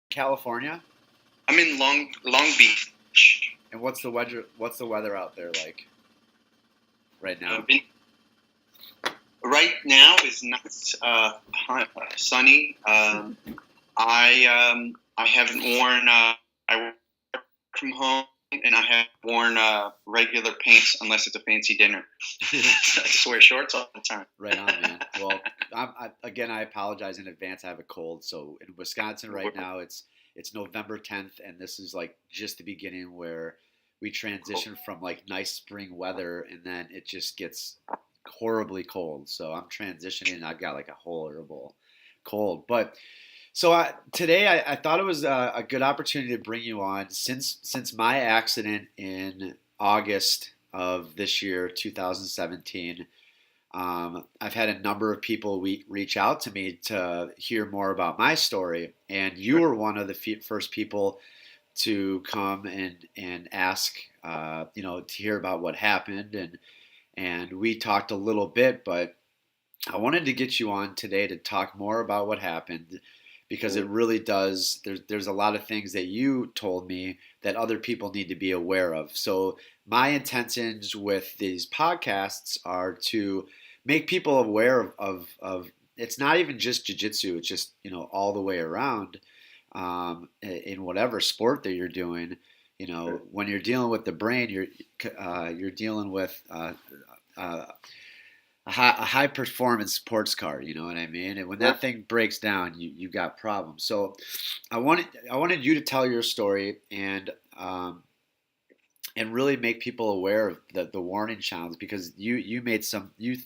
California? I'm in Long Beach. And what's the weather? What's the weather out there like right now? Been, right now is nice, sunny. I haven't worn. I work from home, and I have worn regular pants unless it's a fancy dinner. I just wear shorts all the time. Right on, man. Well, I apologize in advance. I have a cold, so in Wisconsin right now it's November 10th, and this is like just the beginning where we transition from like nice spring weather, and then it just gets horribly cold. So I'm transitioning. And I've got like a horrible cold, but today I thought it was a good opportunity to bring you on since my accident in August of this year, 2017. I've had a number of people reach out to me to hear more about my story, and you were one of the first people to come and ask, to hear about what happened, and we talked a little bit, but I wanted to get you on today to talk more about what happened because it really does. There's a lot of things that you told me that other people need to be aware of. So my intentions with these podcasts are to make people aware of it's not even just jiu-jitsu. It's just all the way around in whatever sport that you're doing. When you're dealing with the brain, you're dealing with a high performance sports car, you know what I mean? And when that thing breaks down, you got problems. So I wanted you to tell your story and really make people aware of the warning sounds because you made some you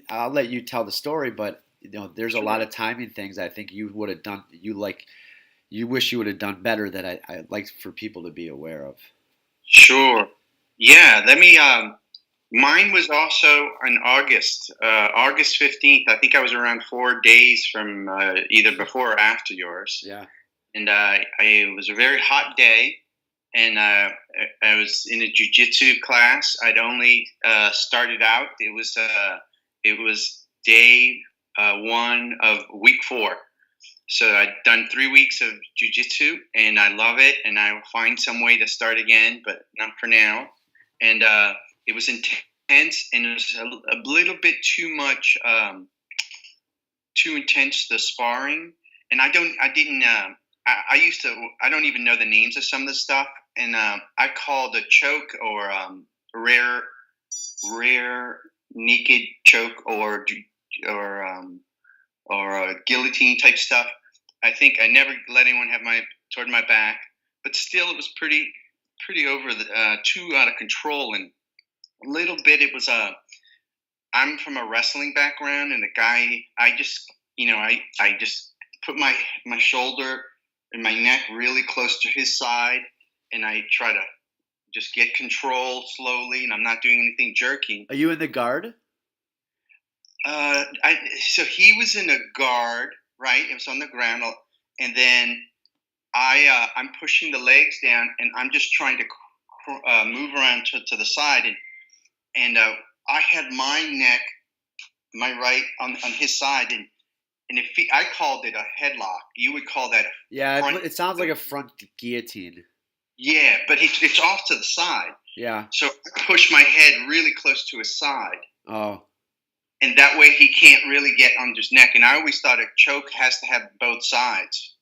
I'll let you tell the story, but there's a lot of timing things I think you would have done you wish you would have done better that I'd like for people to be aware of. Sure. Yeah. Let me. Mine was also in August 15th. I think I was around 4 days from either before or after yours. Yeah. And it was a very hot day, and I was in a jiu-jitsu class. I'd only started out. It was day one of week 4. So I'd done 3 weeks of jiu-jitsu, and I love it, and I will find some way to start again, but not for now. And it was intense, and it was a little bit too much, too intense, the sparring. And I don't even know the names of some of the stuff, and I called a choke or rare naked choke or guillotine type stuff. I think I never let anyone have toward my back, but still it was pretty over too out of control, and a little bit it was I'm from a wrestling background, and the guy I just put my shoulder and my neck really close to his side, and I try to just get control slowly, and I'm not doing anything jerky. Are you in the guard? So he was in a guard, right? It was on the ground, and then I'm pushing the legs down, and I'm just trying to move around to the side, and I had my neck, my right on his side, and I called it a headlock. You would call that it sounds like a front guillotine. Yeah, but it's off to the side. Yeah. So I push my head really close to his side. Oh. And that way he can't really get on his neck. And I always thought a choke has to have both sides.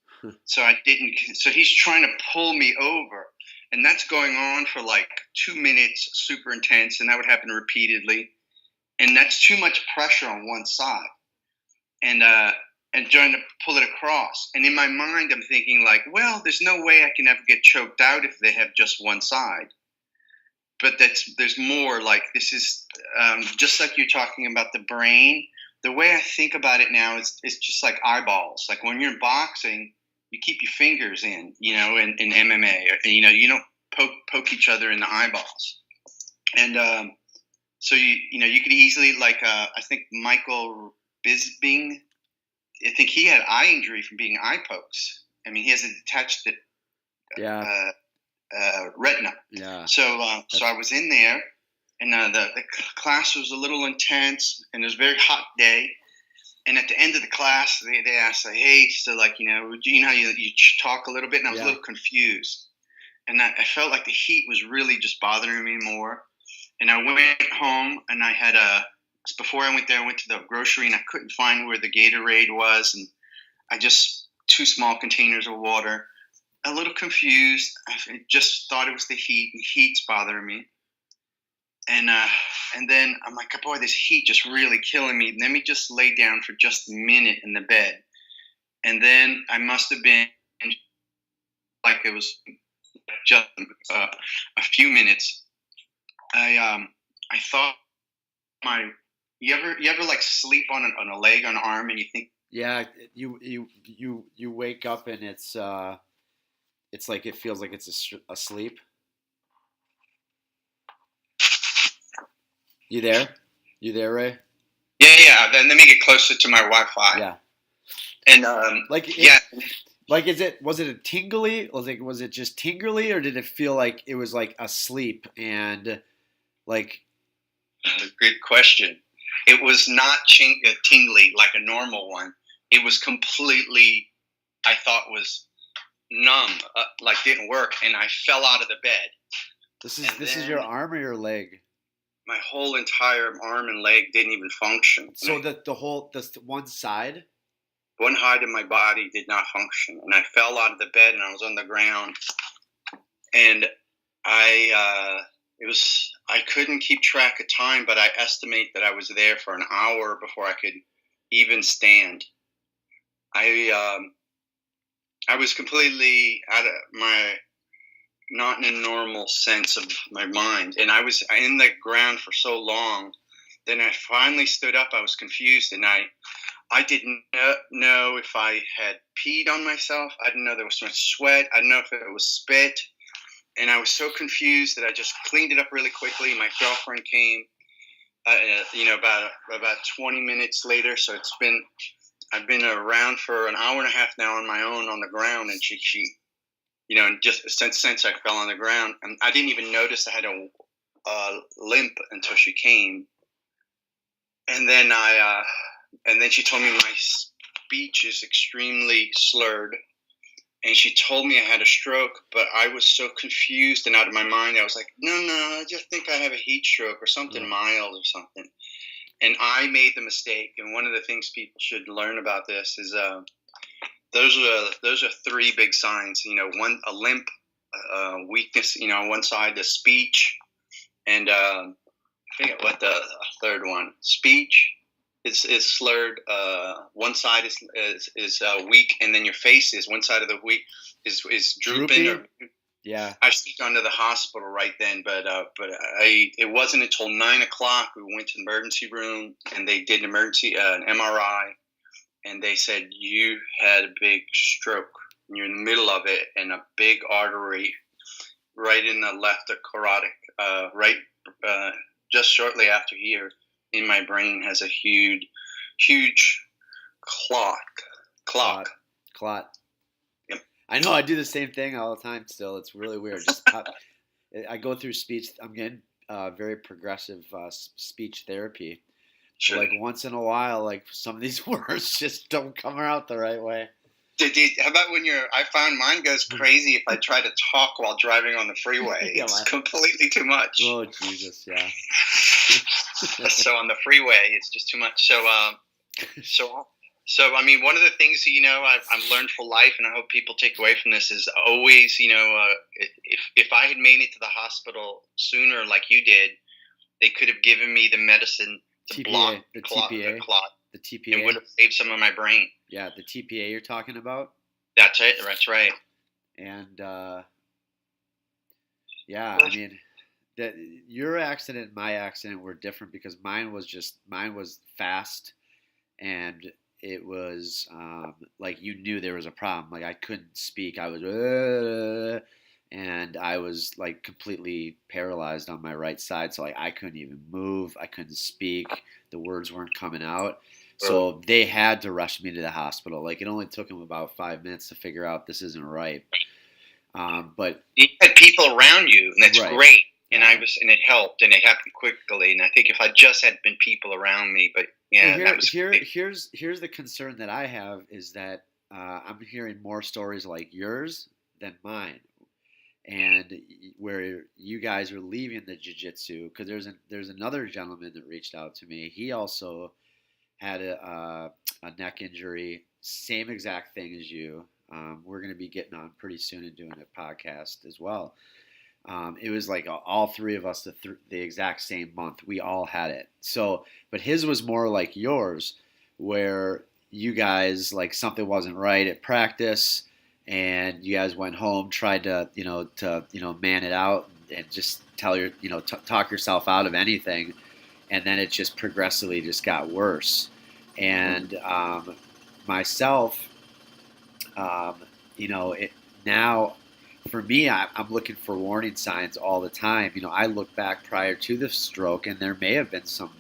So I didn't. So he's trying to pull me over. And that's going on for like 2 minutes, super intense. And that would happen repeatedly. And that's too much pressure on one side. And trying to pull it across. And in my mind, I'm thinking like, well, there's no way I can ever get choked out if they have just one side. But there's more. Like this is just like you're talking about the brain. The way I think about it now is just like eyeballs. Like when you're boxing, you keep your fingers in, in MMA. You don't poke each other in the eyeballs. And so you could easily I think Michael Bisping, I think he had eye injury from being eye pokes. I mean, he has a detached retina. Yeah. So I was in there, and the class was a little intense, and it was a very hot day. And at the end of the class, they asked, like, hey, so like, you know how you talk a little bit? And I was a little confused. And I felt like the heat was really just bothering me more. And I went home, and before I went there, I went to the grocery, and I couldn't find where the Gatorade was. And I just, 2 small containers of water, a little confused. I just thought it was the heat, and heat's bothering me. And then I'm like, boy, this heat just really killing me. Let me just lay down for just a minute in the bed. And then I must have been like, it was just a few minutes. I thought you ever like sleep on a leg, on an arm, and you think, Yeah, you wake up and it's like it feels like it's asleep. You there? You there, Ray? yeah. Then let me get closer to my Wi-Fi. Yeah. And like was it a tingly? Was it just tingly, or did it feel like it was like asleep and like? Good question. It was not tingly like a normal one. It was completely, I thought, was numb, like didn't work, and I fell out of the bed. This is your arm or your leg? My whole entire arm and leg didn't even function. So the one side? One side of my body did not function, and I fell out of the bed, and I was on the ground, and I couldn't keep track of time, but I estimate that I was there for an hour before I could even stand. I was completely out of not in a normal sense of my mind. And I was in the ground for so long. Then I finally stood up. I was confused, and I didn't know if I had peed on myself. I didn't know there was so much sweat. I didn't know if it was spit. And I was so confused that I just cleaned it up really quickly. My girlfriend came, about 20 minutes later. So I've been around for an hour and a half now on my own on the ground, and she and just since I fell on the ground, and I didn't even notice I had a limp until she came. And then she told me my speech is extremely slurred, and she told me I had a stroke, but I was so confused and out of my mind. I was like, no, I just think I have a heat stroke or something mild or something. And I made the mistake. And one of the things people should learn about this is those are 3 big signs. One, a limp, weakness. On one side, the speech, and I forget what the third one. Speech is slurred. One side is weak, and then your face is one side of the weak is drooping. Yeah, I sneaked onto the hospital right then, but it wasn't until 9:00 we went to the emergency room, and they did an MRI, and they said you had a big stroke. You're in the middle of it, and a big artery right in the left of carotid, just shortly after here in my brain has a huge clot. Yep. I know. I do the same thing all the time. Still, it's really weird. I go through speech. I'm getting very progressive speech therapy. Sure. Like once in a while, like some of these words just don't come out the right way. How about when I found mine goes crazy if I try to talk while driving on the freeway. It's completely too much. Oh, Jesus, yeah. So on the freeway, it's just too much. So I mean, one of the things, I've learned for life, and I hope people take away from this, is always, if I had made it to the hospital sooner like you did, they could have given me the medicine to block the clot. The TPA. It would have saved some of my brain. Yeah, the TPA you're talking about? That's it. That's right. And, yeah, I mean, your accident and my accident were different because mine was fast, and it was like you knew there was a problem. Like I couldn't speak. I was, and I was like completely paralyzed on my right side. So like I couldn't even move. I couldn't speak. The words weren't coming out. So they had to rush me to the hospital. Like it only took them about 5 minutes to figure out this isn't right. But you had people around you, and that's great. And yeah. and it helped, and it happened quickly. And I think if I just had been people around me, but Yeah, Well, that was here's the concern that I have is that I'm hearing more stories like yours than mine, and where you guys are leaving the jiu-jitsu because there's another gentleman that reached out to me. He also had a neck injury, same exact thing as you. We're going to be getting on pretty soon and doing a podcast as well. It was like all three of us the exact same month. We all had it. So, but his was more like yours, where you guys like something wasn't right at practice, and you guys went home, tried to man it out and just tell talk yourself out of anything, and then it just progressively just got worse. And myself, um, it now for me, I'm looking for warning signs all the time. I look back prior to the stroke, and there may have been some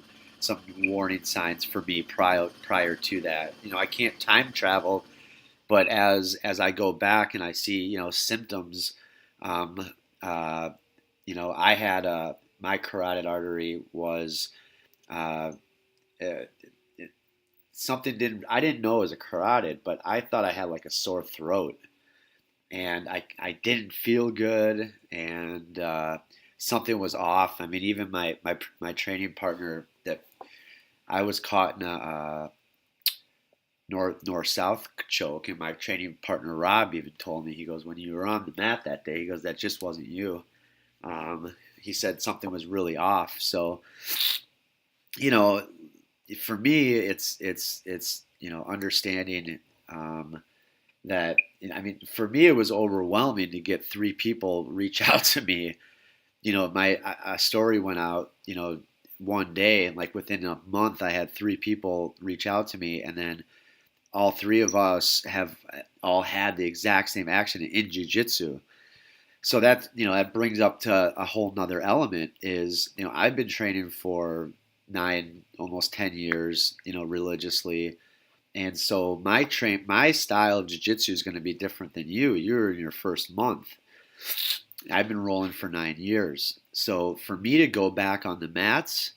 warning signs for me prior to that. I can't time travel, but as I go back and I see symptoms, um, uh, I had my carotid artery was uh, it, something didn't I didn't know it was a carotid, but I thought I had like a sore throat, and I didn't feel good, and something was off. I mean, even my training partner that I was caught in a north south choke, and my training partner Rob even told me, he goes, when you were on the mat that day, he goes, that just wasn't you. He said something was really off. So you know for me, it's understanding that. I mean, for me, it was overwhelming to get three people reach out to me. My a story went out, one day, and like within a month, I had three people reach out to me, and then all three of us have all had the exact same action in jiu-jitsu. So that brings up to a whole nother element is, I've been training for 9, almost 10 years, religiously. And so my style of jiu-jitsu is going to be different than you. You're in your first month. I've been rolling for 9 years. So for me to go back on the mats,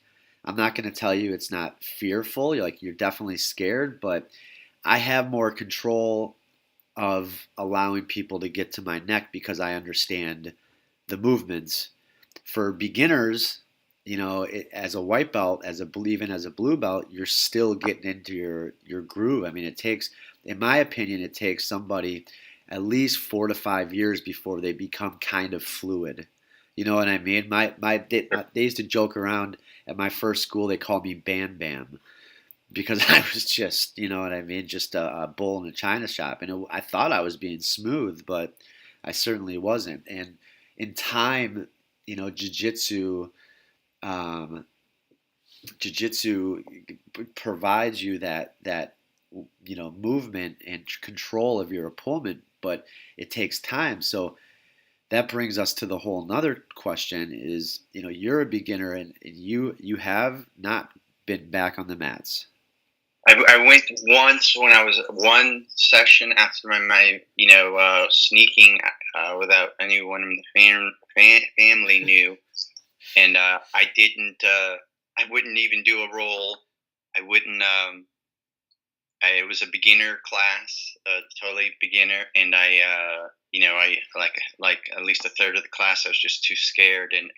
I'm not going to tell you it's not fearful. You're definitely scared, but I have more control of allowing people to get to my neck because I understand the movements. For beginners, as a white belt, even as a blue belt, you're still getting into your groove. I mean, in my opinion, it takes somebody at least 4 to 5 years before they become kind of fluid. You know what I mean? They used to joke around at my first school. They called me Bam Bam because I was just, you know what I mean, just a bull in a china shop. And I thought I was being smooth, but I certainly wasn't. And in time, jiu-jitsu, um, jiu-jitsu provides you that movement and control of your opponent, but it takes time. So that brings us to the whole another question is, you're a beginner, and you have not been back on the mats. I went once when I was one session after my sneaking without anyone in the family knew, and I didn't. I wouldn't even do a roll. I wouldn't. It was a beginner class, totally beginner, and I like at least a third of the class, I was just too scared, and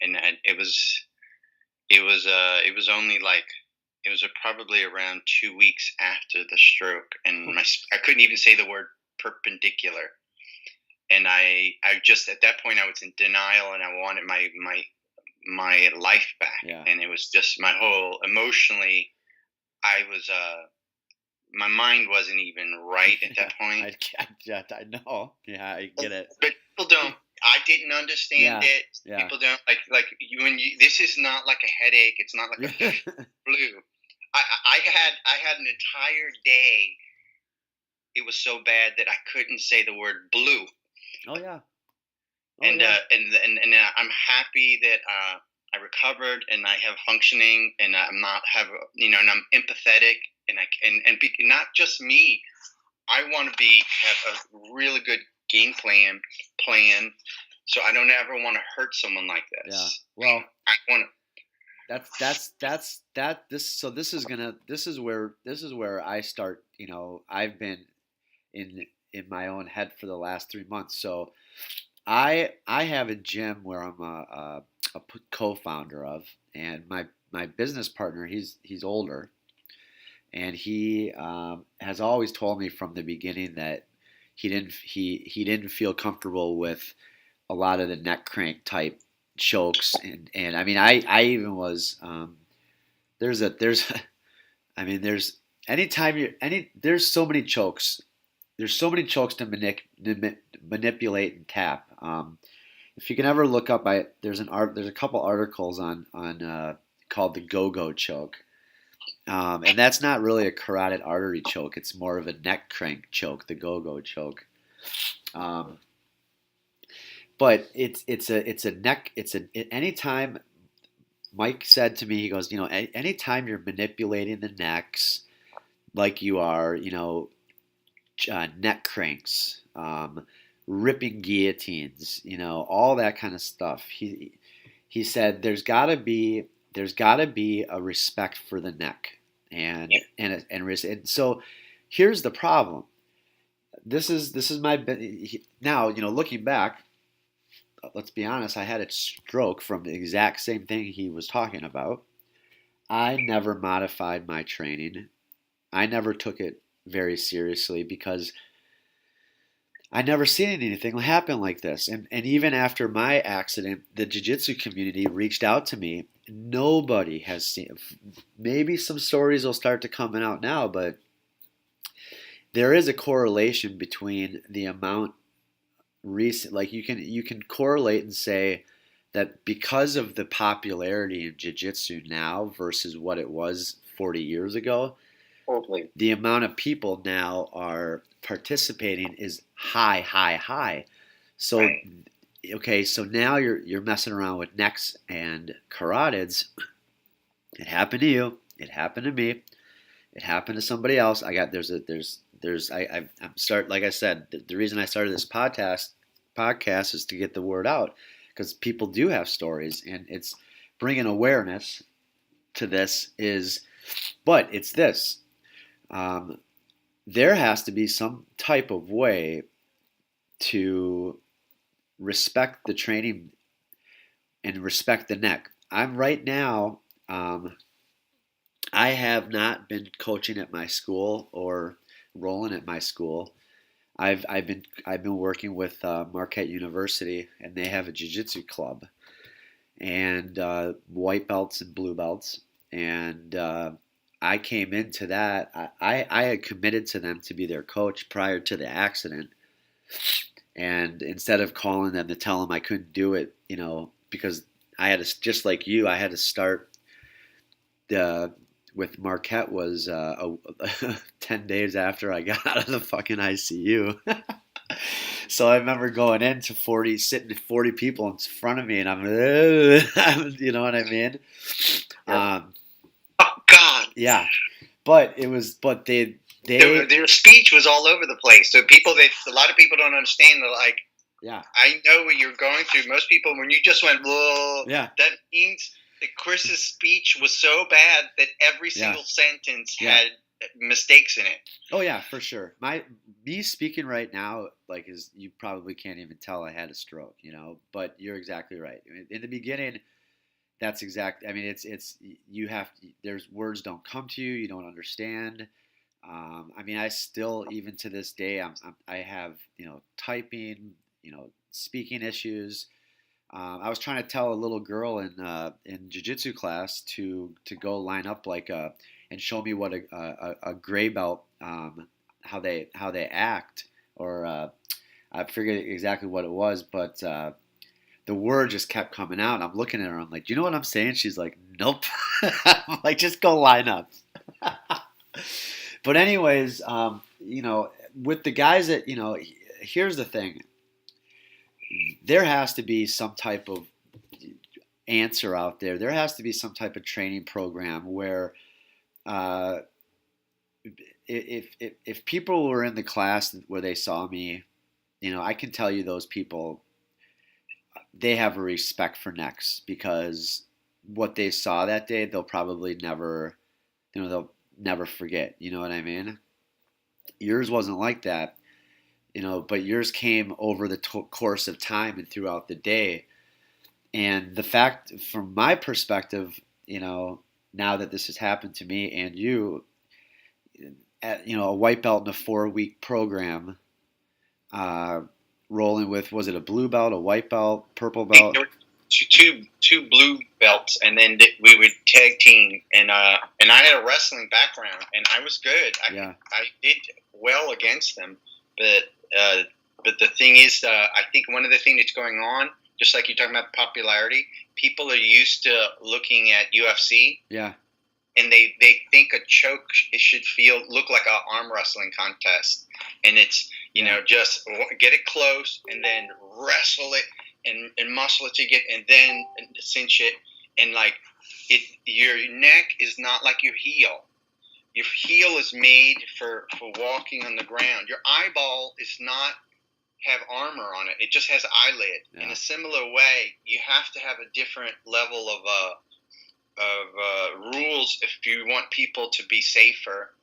it was only like. It was probably around 2 weeks after the stroke, and I couldn't even say the word perpendicular. And I just at that point I was in denial, and I wanted my life back. Yeah. And it was just my whole emotionally. I was my mind wasn't even right at that point. I know. Yeah, I get it. But people don't. I didn't understand it. Yeah. People don't like you. This is not like a headache. It's not like a flu. I had an entire day. It was so bad that I couldn't say the word blue. Oh yeah. And I'm happy that I recovered and I have functioning, and I'm not and I'm empathetic, and not just me. I want to have a really good game plan, so I don't ever want to hurt someone like this. Yeah. Well, I want to. This is where I start. I've been in my own head for the last 3 months. So I have a gym where I'm a co-founder of, and my business partner, he's older, and he has always told me from the beginning that he didn't feel comfortable with a lot of the neck crank type chokes, and I mean I even was there's I mean anytime you any there's so many chokes. There's so many chokes to manipulate and tap. If you can ever look up, there's a couple articles on called the go-go choke, and that's not really a carotid artery choke. It's more of a neck crank choke, the go-go choke. Um, but it's a neck. Anytime Mike said to me, he goes, anytime you're manipulating the necks like you are, neck cranks, ripping guillotines, all that kind of stuff. He said there's got to be a respect for the neck, and so here's the problem. This is my now, looking back. Let's be honest. I had a stroke from the exact same thing he was talking about. I never modified my training. I never took it very seriously because I never seen anything happen like this. And even after my accident, the jiu-jitsu community reached out to me. Nobody has seen. Maybe some stories will start to come out now, but there is a correlation between the amount recent. Like you can correlate and say that because of the popularity in jiu-jitsu now versus what it was 40 years ago, Totally. the amount of people now are participating is high, high, high. So, Right. okay, so now you're messing around with necks and carotids. It happened to you. It happened to me. It happened to somebody else. I'm start like I said. The reason I started this podcast is to get the word out because people do have stories, and it's bringing awareness to this. But it's this. There has to be some type of way to respect the training and respect the neck. I'm right now. I have not been coaching at my school or rolling at my school. I've been working with Marquette University, and they have a jiu-jitsu club and white belts and blue belts, and I came into that. I had committed to them to be their coach prior to the accident. And instead of calling them to tell them I couldn't do it, because I had to, just like you, I had to start with Marquette was 10 days after I got out of the fucking ICU. So I remember going into sitting 40 people in front of me, and you know what I mean? Oh God. Yeah, but Their speech was all over the place. So a lot of people don't understand. They're like, yeah, I know what you're going through. Most people, when you just went, whoa, yeah, that means that Chris's speech was so bad that every single sentence had mistakes in it. Oh yeah, for sure. Me speaking right now, is you probably can't even tell I had a stroke, But you're exactly right. In the beginning, that's exact. I mean, it's you have. There's words don't come to you. You don't understand. I mean, I still, even to this day, I have typing, speaking issues. I was trying to tell a little girl in jiu-jitsu class to go line up and show me what a gray belt how they act, or I forget exactly what it was, but the word just kept coming out. And I'm looking at her. I'm like, do you know what I'm saying? She's like, nope. I'm like, just go line up. But anyways, with the guys that here's the thing. There has to be some type of answer out there. There has to be some type of training program where if people were in the class where they saw me, I can tell you those people, they have a respect for necks because what they saw that day, they'll probably never, they'll never forget. You know what I mean? Yours wasn't like that, but yours came over the course of time and throughout the day. And the fact, from my perspective, now that this has happened to me and you, a white belt in a 4-week program, uh, rolling with, was it a blue belt, a white belt, purple belt? Two blue belts, and then we would tag team. And I had a wrestling background, and I was good. I did well against them, but the thing is, I think one of the things that's going on, just like you're talking about popularity, people are used to looking at UFC. Yeah. And they think a choke should look like an arm wrestling contest, and it's just get it close and then wrestle it and muscle it to get, and then cinch it, and your neck is not like your heel. Your heel is made for walking on the ground. Your eyeball is not have armor on it. It just has eyelid. Yeah. In a similar way, you have to have a different level of rules if you want people to be safer.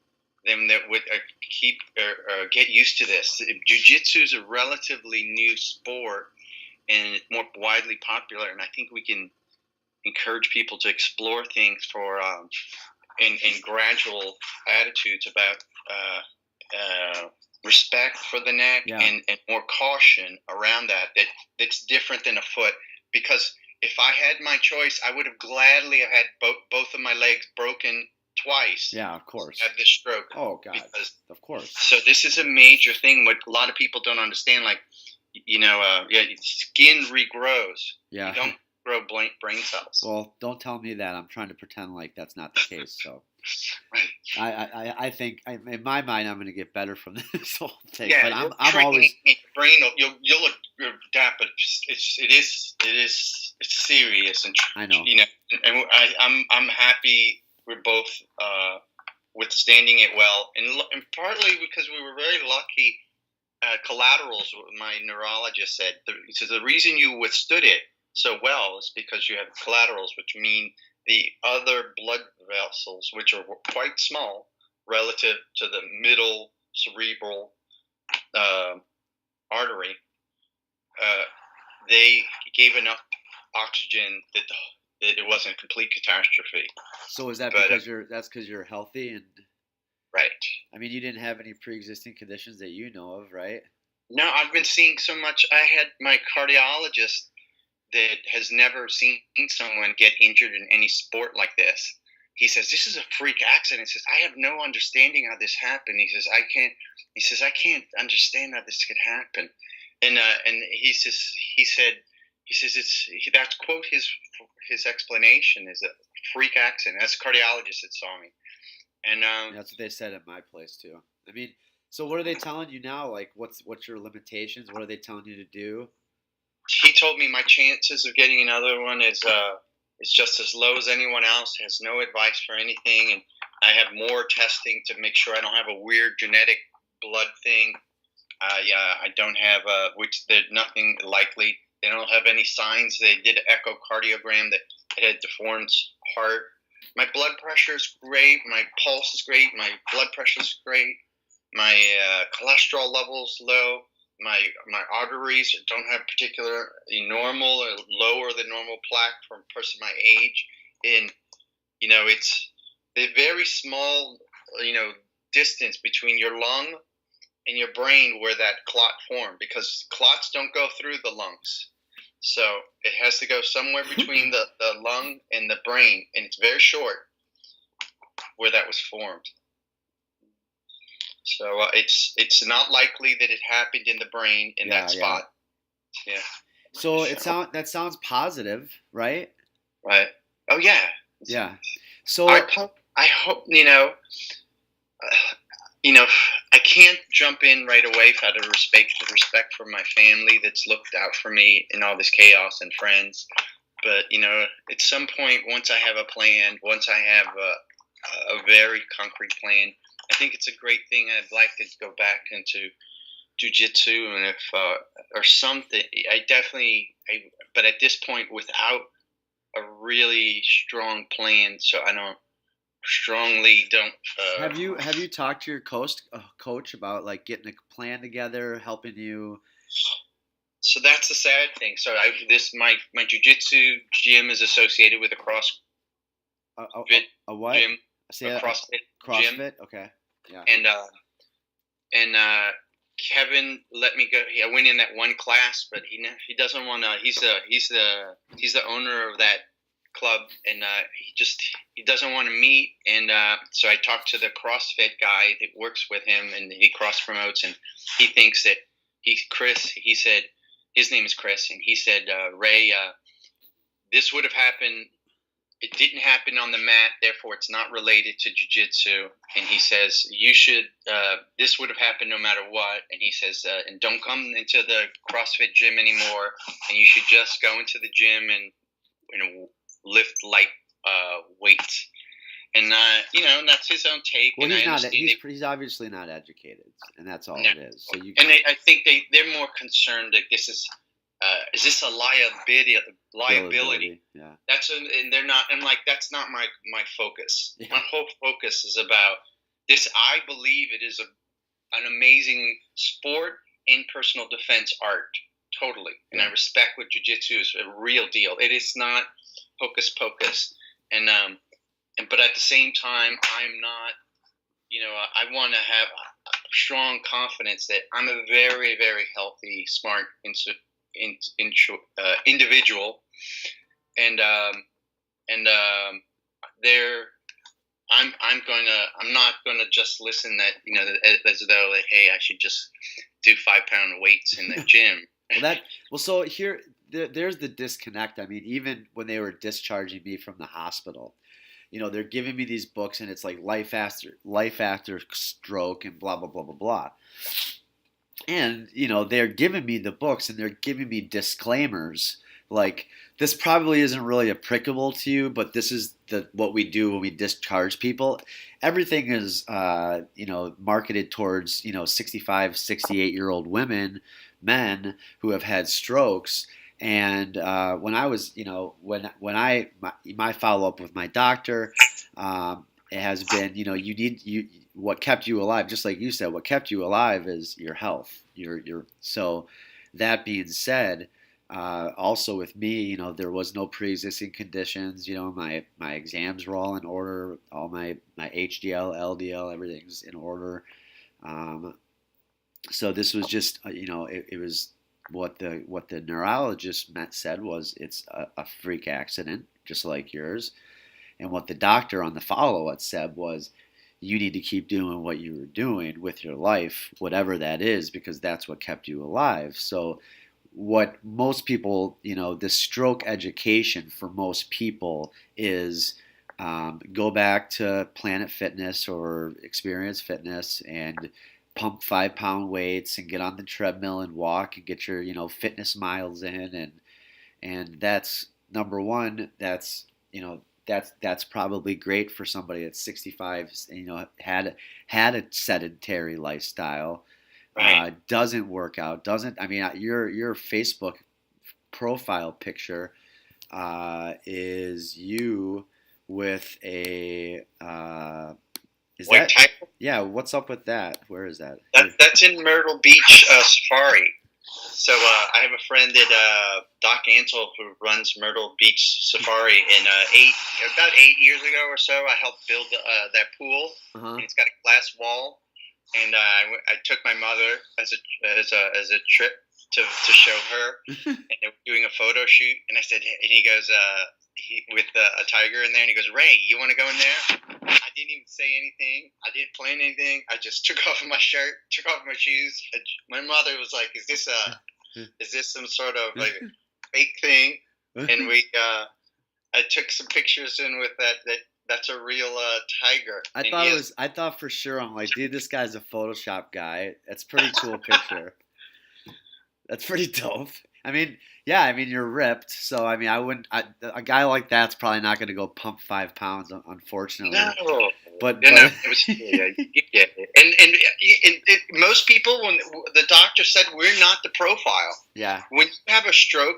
Then that would get used to this. Jiu-jitsu is a relatively new sport, and it's more widely popular. And I think we can encourage people to explore things for in gradual attitudes about respect for the neck, and more caution around that's different than a foot. Because if I had my choice, I would have gladly had both of my legs broken twice. Yeah, of course. Have this stroke. Oh God, of course. So this is a major thing. What a lot of people don't understand, skin regrows. Yeah. You don't grow brain cells. Well, don't tell me that. I'm trying to pretend like that's not the case. So, right. I think in my mind I'm going to get better from this whole thing. Yeah, but I'm always brain. You'll look that, but it is serious, and I know. And I'm happy we're both withstanding it well, and partly because we were very lucky. Collaterals, my neurologist said. He says the reason you withstood it so well is because you have collaterals, which mean the other blood vessels, which are quite small relative to the middle cerebral artery, they gave enough oxygen that it wasn't a complete catastrophe. So is that because you're healthy and? Right. I mean, you didn't have any pre-existing conditions that you know of, right? No, I've been seeing so much. I had my cardiologist that has never seen someone get injured in any sport like this. He says, this is a freak accident. He says, I have no understanding how this happened. He says, I can't understand how this could happen. And he said, that's quote his explanation is a freak accident. That's a cardiologist that saw me. And that's what they said at my place too. I mean, so what are they telling you now? Like, what's your limitations? What are they telling you to do? He told me my chances of getting another one is just as low as anyone else. Has no advice for anything, and I have more testing to make sure I don't have a weird genetic blood thing. I don't have which there's nothing likely. They don't have any signs. They did an echocardiogram that had deformed heart. My blood pressure is great. My pulse is great. My blood pressure is great. My cholesterol level's low. My arteries don't have particularly normal or lower than normal plaque for a person my age. And, it's the very small, distance between your lung and your brain where that clot formed, because clots don't go through the lungs. So it has to go somewhere between the lung and the brain, and it's very short where that was formed. So it's not likely that it happened in the brain in that spot. Yeah. So that sounds positive, right? Right. Oh yeah. Yeah. So I hope I can't jump in right away out of respect for my family that's looked out for me in all this chaos and friends. But at some point, once I have a plan, once I have a very concrete plan, I think it's a great thing. I'd like to go back into jiu-jitsu, and if or something, but at this point, without a really strong plan, so I don't strongly don't. Have you talked to your coach about like getting a plan together, helping you? So that's the sad thing. So my jujitsu gym is associated with a A what? gym, Say a CrossFit CrossFit. gym, Okay. Yeah. and Kevin let me go. I went in that one class, but he doesn't want to. He's the owner of that club, and he doesn't want to meet. And so I talked to the CrossFit guy that works with him, and he cross promotes, and he thinks that Chris. He said his name is Chris, and he said, Ray, this would have happened. It didn't happen on the mat, therefore it's not related to jiu-jitsu. And he says, you should, this would have happened no matter what. And he says, and don't come into the CrossFit gym anymore. And you should just go into the gym and lift light weights. And, that's his own take. Well, and he's obviously not educated, and that's all it is. So I think they're more concerned that this is this a liability? Yeah. And they're not. I'm like, that's not my focus. Yeah. My whole focus is about this. I believe it is an amazing sport and personal defense art, totally. And I respect what jiu-jitsu is a real deal. It is not hocus pocus. But at the same time, I'm not. I want to have a strong confidence that I'm a very, very healthy, smart, individual, and I'm not gonna just listen that as though hey, I should just do 5-pound weights in the gym. So here there's the disconnect. I mean, even when they were discharging me from the hospital, they're giving me these books, and it's like life after stroke and blah blah blah blah blah. And, they're giving me the books, and they're giving me disclaimers like, this probably isn't really applicable to you, but this is what we do when we discharge people. Everything is, marketed towards, 65, 68-year-old men who have had strokes. And when I was, my follow-up with my doctor, it has been, what kept you alive, just like you said, what kept you alive is your health. So that being said, also with me, there was no pre-existing conditions. My exams were all in order. All my HDL, LDL, everything's in order. So this was just, it was what the neurologist said was it's a freak accident, just like yours. And what the doctor on the follow-up said was, you need to keep doing what you were doing with your life, whatever that is, because that's what kept you alive. So what most people, the stroke education for most people is go back to Planet Fitness or Experience Fitness and pump 5-pound weights and get on the treadmill and walk and get your, fitness miles in. And that's number one. That's probably great for somebody that's 65, had a sedentary lifestyle, Right. Doesn't work out, your Facebook profile picture is you with a is White that tiger? yeah? What's up with that? Where is that? That's in Myrtle Beach Safari. So I have a friend that Doc Ansel, who runs Myrtle Beach Safari, and about 8 years ago or so, I helped build that pool. Uh-huh. And it's got a glass wall, and I took my mother as a trip to show her, and they were doing a photo shoot. And I said, and he goes, with a tiger in there, and he goes, Ray, you want to go in there? I didn't even say anything. I didn't plan anything. I just took off my shirt, took off my shoes. My mother was like, "Is this some sort of like fake thing?" And I took some pictures in with that's a real tiger. I thought for sure, I'm like, dude, this guy's a Photoshop guy. That's a pretty cool picture. That's pretty dope. You're ripped, so a guy like that's probably not going to go pump 5 pounds, unfortunately. No, No, it was yeah. And most people, when the doctor said we're not the profile. Yeah. When you have a stroke,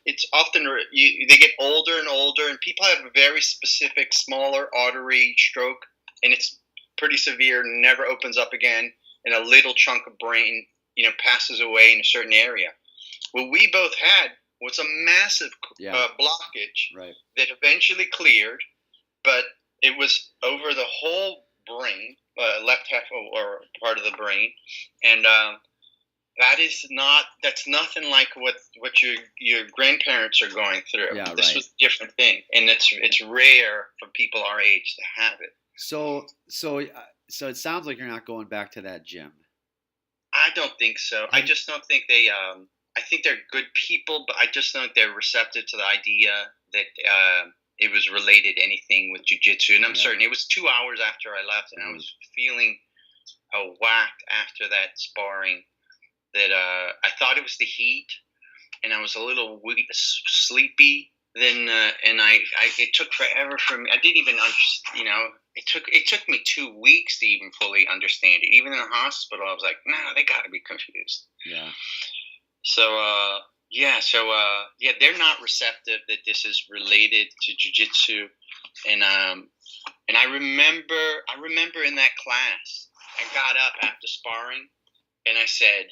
it's often they get older and older, and people have a very specific smaller artery stroke, and it's pretty severe, never opens up again, and a little chunk of brain, passes away in a certain area. What we both had was a massive blockage that eventually cleared, but it was over the whole brain, left half or part of the brain, and that's nothing like what your grandparents are going through. Yeah, this was a different thing, and it's rare for people our age to have it. So it sounds like you're not going back to that gym. I don't think so. I just don't think they. I think they're good people, but I just don't think they're receptive to the idea that it was related to anything with jiu-jitsu. And I'm certain it was 2 hours after I left, and I was feeling whacked after that sparring. That I thought it was the heat, and I was a little sleepy. Then and it took forever for me. I didn't even understand. It took me 2 weeks to even fully understand it. Even in the hospital, I was like, no, they got to be confused. Yeah. So they're not receptive that this is related to jiu-jitsu, and I remember in that class, I got up after sparring, and I said,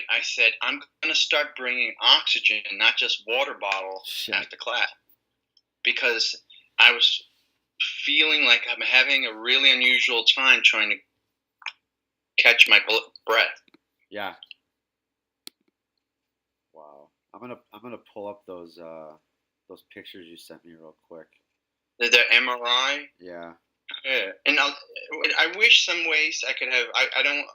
I said, I'm going to start bringing oxygen, not just water bottles after class, because I was feeling like I'm having a really unusual time trying to catch my breath. Yeah. Wow. I'm gonna pull up those pictures you sent me real quick. The MRI. Yeah. Yeah. And I wish some ways I could have. I don't.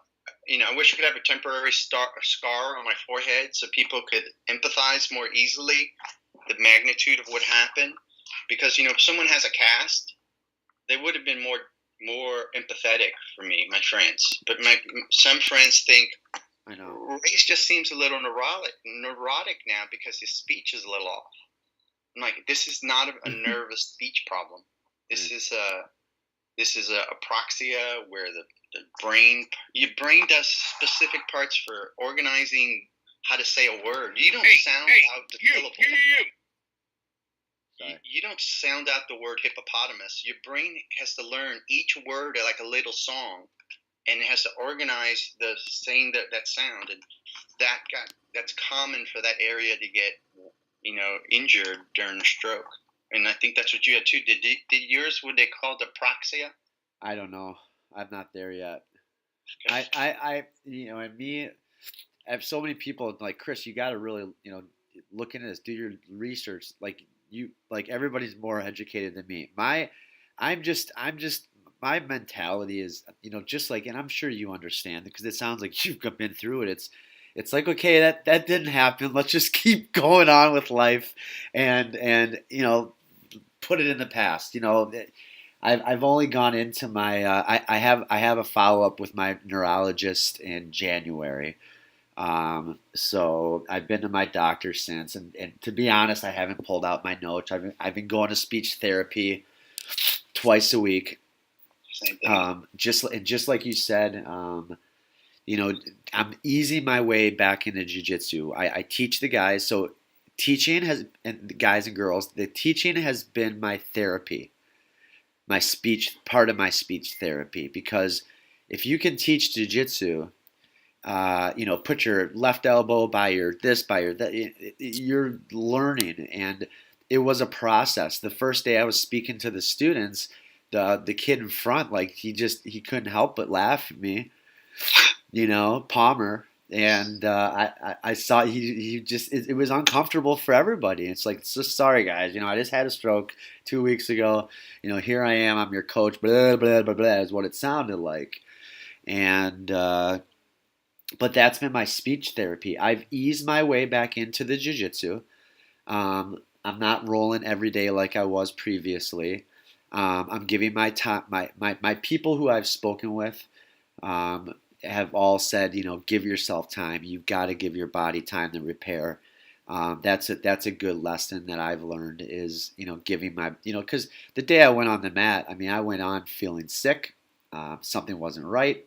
I wish I could have a temporary scar on my forehead so people could empathize more easily the magnitude of what happened. Because if someone has a cast, they would have been more empathetic for me, my friends. But some friends think, I know, Race just seems a little neurotic now because his speech is a little off. I'm like, this is not a nervous speech problem. This is a apraxia where your brain does specific parts for organizing how to say a word. You don't sound out the syllable. You don't sound out the word hippopotamus. Your brain has to learn each word like a little song, and it has to organize the saying that sound, and that's common for that area to get injured during a stroke. And I think that's what you had too. Did yours? Would they call it apraxia? I don't know. I'm not there yet. I and me, I have so many people like, Chris, you got to really look into this, do your research. Like everybody's more educated than me. I'm just my mentality is, just like, and I'm sure you understand because it sounds like you've been through it. It's like, okay, that didn't happen. Let's just keep going on with life and put it in the past. I've only gone into my I have a follow up with my neurologist in January. So I've been to my doctor since, and to be honest, I haven't pulled out my notes. I've been going to speech therapy twice a week. Just like you said, I'm easing my way back into jiu-jitsu. I teach the guys, so teaching and the guys and girls, the teaching has been my therapy, part of my speech therapy, because if you can teach jiu-jitsu, put your left elbow by your this, by your that, you're learning. And it was a process. The first day I was speaking to the students, the kid in front, like he couldn't help but laugh at me, Palmer. And I saw it was uncomfortable for everybody. It's like, so sorry guys, I just had a stroke 2 weeks ago. Here I am, I'm your coach, blah, blah, blah, blah, is what it sounded like. And, but that's been my speech therapy. I've eased my way back into the jiu-jitsu. I'm not rolling every day like I was previously. I'm giving my time, my people who I've spoken with, have all said, give yourself time. You've got to give your body time to repair. That's a good lesson that I've learned is, giving my, because the day I went on the mat, I mean, I went on feeling sick. Something wasn't right.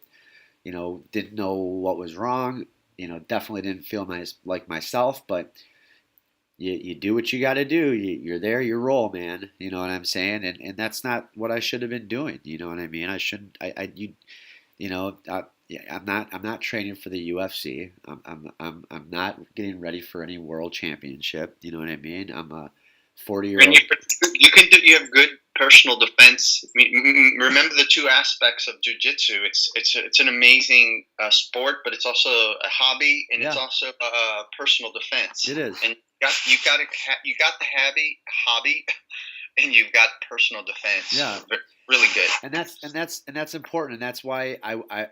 Didn't know what was wrong. Definitely didn't feel like myself, but you do what you got to do. You're there, you roll, man. You know what I'm saying? And that's not what I should have been doing. You know what I mean? I shouldn't. Yeah, I'm not training for the UFC. I'm not getting ready for any world championship. You know what I mean? I'm a 40-year-old. And you can do. You have good personal defense. I mean, remember the two aspects of jiu-jitsu. It's an amazing sport, but it's also a hobby, and it's also personal defense. It is. And you got the hobby, and you've got personal defense. Yeah. Really good. And that's important, and that's why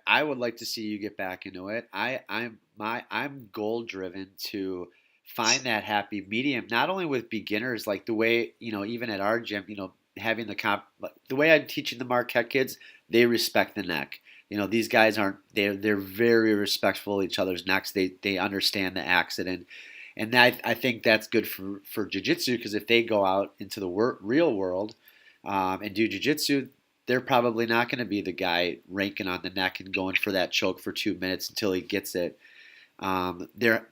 I would like to see you get back into it. I'm goal driven to find that happy medium, not only with beginners, like the way, even at our gym, having the way I'm teaching the Marquette kids, they respect the neck. These guys they're very respectful of each other's necks. They understand the accident. And I think that's good for jiu-jitsu, because if they go out into the real world and do jiu-jitsu, they're probably not going to be the guy ranking on the neck and going for that choke for 2 minutes until he gets it. They're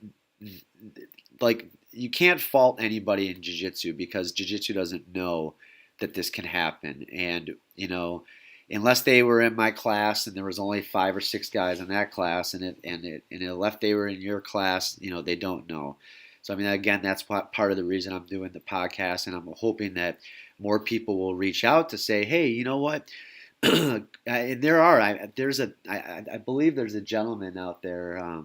like, you can't fault anybody in jiu-jitsu, because jiu-jitsu doesn't know that this can happen. And unless they were in my class and there was only 5 or 6 guys in that class, and if they were in your class, they don't know. So I mean, again, that's part of the reason I'm doing the podcast, and I'm hoping that more people will reach out to say, hey, you know what? And I believe there's a gentleman out there.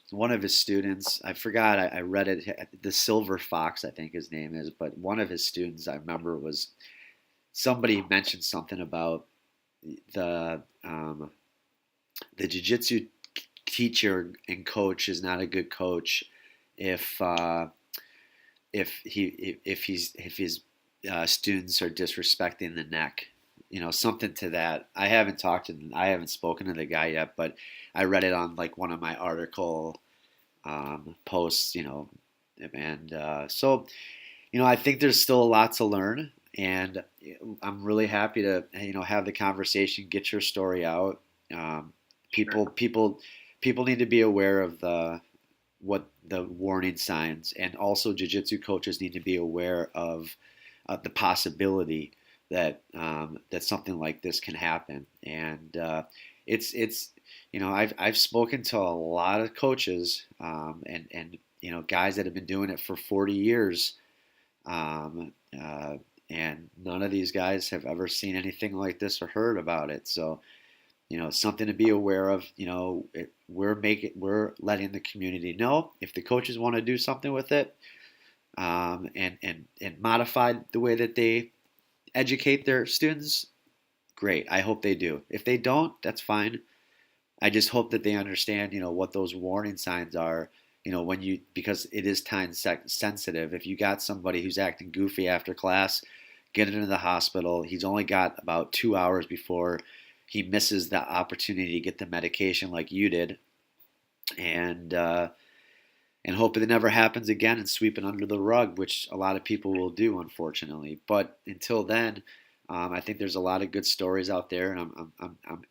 One of his students, I forgot, I read it, the Silver Fox, I think his name is, but one of his students, I remember, was somebody mentioned something about the jiu-jitsu teacher and coach is not a good coach if his students are disrespecting the neck. Something to that. I haven't spoken to the guy yet, but I read it on like one of my article posts, and so I think there's still a lot to learn, and I'm really happy to have the conversation, get your story out. People need to be aware of what the warning signs, and also jiu-jitsu coaches need to be aware of the possibility that something like this can happen. And it's I've spoken to a lot of coaches and guys that have been doing it for 40 years, and none of these guys have ever seen anything like this or heard about it. So something to be aware of. We're letting the community know if the coaches want to do something with it, and modify the way that they educate their students. Great. I hope they do. If they don't, that's fine. I just hope that they understand, what those warning signs are. Because it is time sensitive. If you got somebody who's acting goofy after class, get into the hospital. He's only got about 2 hours before he misses the opportunity to get the medication like you did, and hope it never happens again and sweep it under the rug, which a lot of people will do, unfortunately. But until then, I think there's a lot of good stories out there, and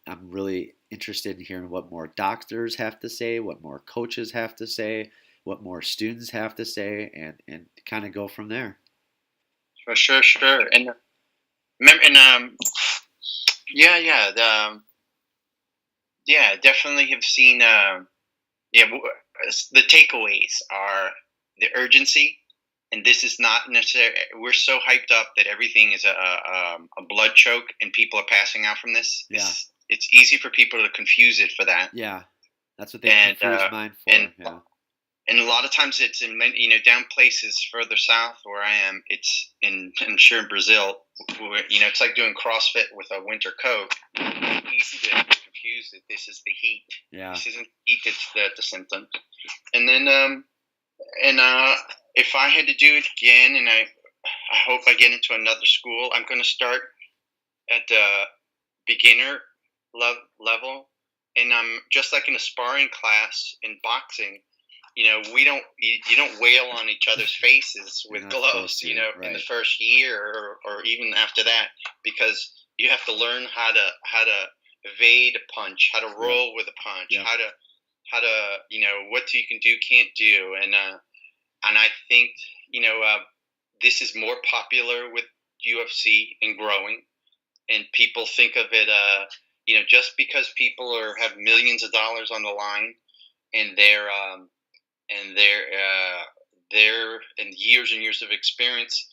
I'm really interested in hearing what more doctors have to say, what more coaches have to say, what more students have to say, and kind of go from there. Sure. And definitely have seen. The takeaways are the urgency, and this is not necessarily. We're so hyped up that everything is a blood choke, and people are passing out from this. Yeah. It's easy for people to confuse it for that. Yeah, that's what they confuse mine for. And a lot of times it's in down places further south where I am. I'm sure in Brazil, where, it's like doing CrossFit with a winter coat. It's easy to confuse that this is the heat. Yeah. This isn't heat; it's the symptom. And then, if I had to do it again, and I hope I get into another school, I'm going to start at the beginner level, and I'm just like in a sparring class in boxing. you don't wail on each other's faces with gloves, right. in the first year or even after that, because you have to learn how to evade a punch, how to roll with a punch, how to what you can do, can't do, and I think this is more popular with UFC and growing, and people think of it, just because people have millions of dollars on the line, and they're and years and years of experience,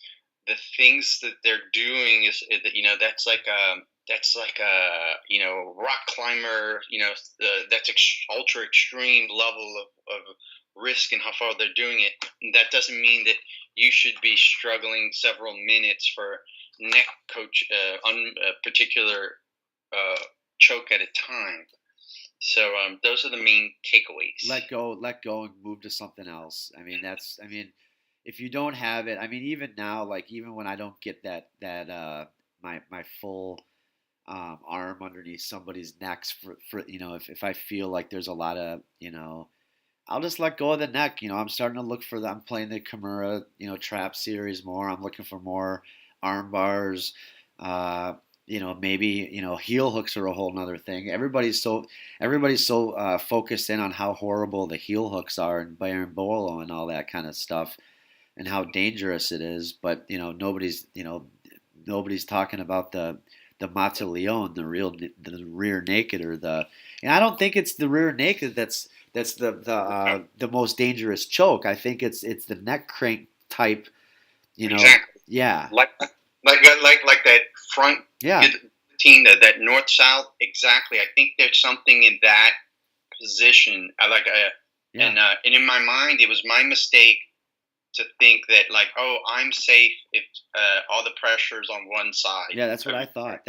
the things that they're doing is that that's like a rock climber, that's ultra extreme level of risk and how far they're doing it. And that doesn't mean that you should be struggling several minutes for neck coach on a particular choke at a time. So those are the main takeaways. Let go, and move to something else. If you don't have it, even now, like even when I don't get that my full arm underneath somebody's necks for if I feel like there's a lot of I'll just let go of the neck. I'm starting to look for I'm playing the Kimura trap series more. I'm looking for more arm bars. Maybe heel hooks are a whole nother thing. Everybody's so focused in on how horrible the heel hooks are and berimbolo and all that kind of stuff, and how dangerous it is. But nobody's talking about the Mataleon, the rear naked, and I don't think it's the rear naked that's the most dangerous choke. I think it's the neck crank type. Exactly. Yeah. Like that front. Yeah. That north south. Exactly. I think there's something in that position. And in my mind, it was my mistake to think that I'm safe if all the pressure's on one side. Yeah, that's what I thought.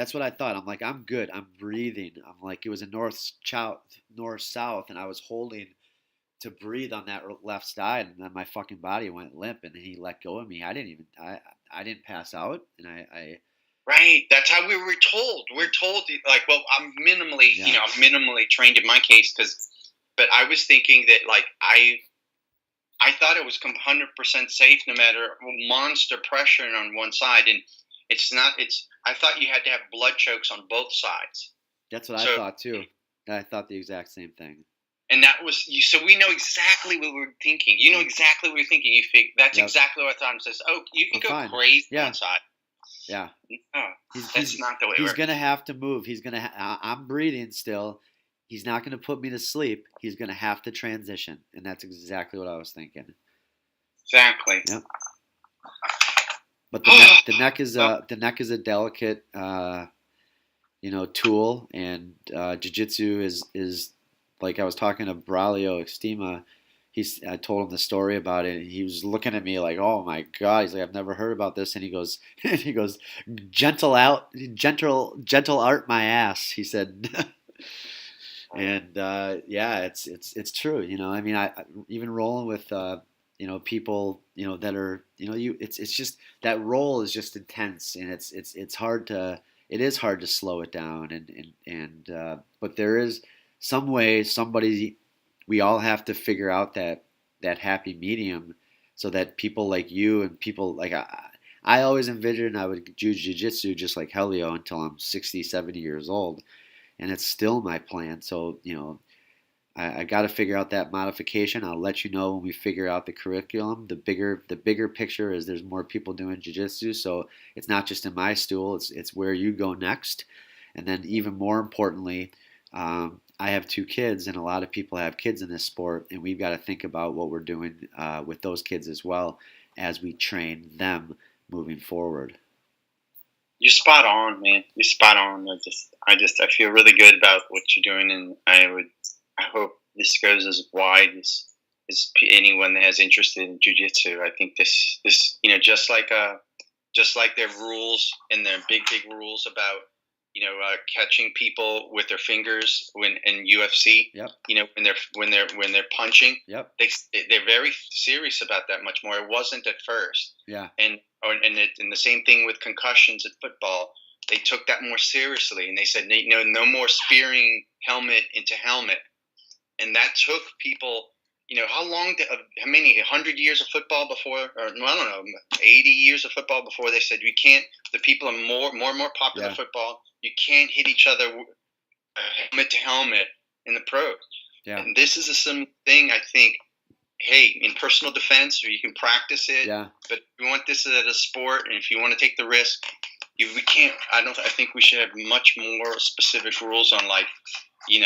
I'm like, I'm good. I'm breathing. I'm like, it was a north south, and I was holding to breathe on that left side, and then my fucking body went limp, and then he let go of me. I didn't pass out, and I. Right. That's how we were told. We're told I'm minimally trained in my case, but I was thinking that I thought it was 100% safe no matter monster pressure on one side, and it's not. I thought you had to have blood chokes on both sides. That's what I thought too. I thought the exact same thing. And that was so we know exactly what we're thinking. You know exactly what you're thinking. You think that's exactly what I thought. Says, you can go crazy on one side. Yeah. No, that's not the way. He's gonna have to move. He's gonna. I'm breathing still. He's not gonna put me to sleep. He's gonna have to transition, and that's exactly what I was thinking. Exactly. Yep. But the neck is a delicate, tool, and jiu-jitsu is like I was talking to Braulio Extima. I told him the story about it, and he was looking at me like, "Oh my God!" He's like, "I've never heard about this." And he goes, gentle art my ass." He said, and it's true. I even rolling with people that are it's just that roll is just intense, and it's hard to slow it down, and but there is some way we all have to figure out that happy medium, so that people like you and people like I always envisioned I would do jiu-jitsu just like Helio until I'm 60, 70 years old, and it's still my plan. So I got to figure out that modification. I'll let you know when we figure out the curriculum. The bigger picture is there's more people doing jiu-jitsu, so it's not just in my stool. It's where you go next, and then even more importantly. I have 2 kids, and a lot of people have kids in this sport, and we've got to think about what we're doing with those kids as well as we train them moving forward. You're spot on, man. You're spot on. I feel really good about what you're doing, and I hope this goes as wide as anyone that has interest in jiu-jitsu. I think this just like their rules and their big rules about catching people with their fingers in UFC. Yep. When they're punching. Yep. They're very serious about that much more. It wasn't at first. Yeah. And the same thing with concussions at football. They took that more seriously, and they said no more spearing helmet into helmet, and that took people how long, how many, 100 years of football before, or no, I don't know, 80 years of football before they said we can't, the people are more and more popular football, you can't hit each other helmet to helmet in the pros. Yeah. And this is a similar thing, I think. Hey, in personal defense, you can practice it. Yeah. But if you want this as a sport, and if you want to take the risk, we can't. I think we should have much more specific rules on, like, you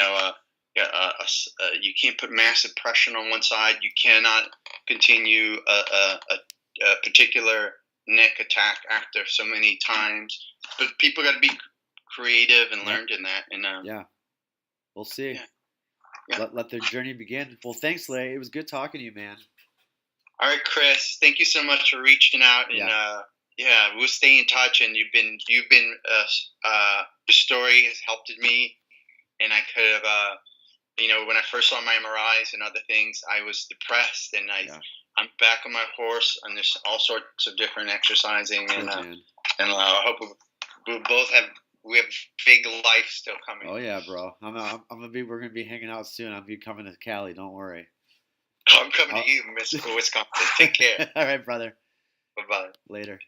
can't put massive pressure on one side. You cannot continue a particular neck attack after so many times. But people got to be creative and learned in that. And yeah, we'll see. Yeah. Yeah. Let their journey begin. Well, thanks, Larry. It was good talking to you, man. All right, Chris. Thank you so much for reaching out, and we'll stay in touch. And you've been your story has helped me, and I could have, when I first saw my MRIs and other things, I was depressed, and I'm back on my horse, and there's all sorts of different exercising, and I hope we have big life still coming. Oh yeah, bro. We're gonna be hanging out soon. I'll be coming to Cali. Don't worry. I'm coming to you, Mr. Wisconsin. Take care. All right, brother. Bye-bye. Later.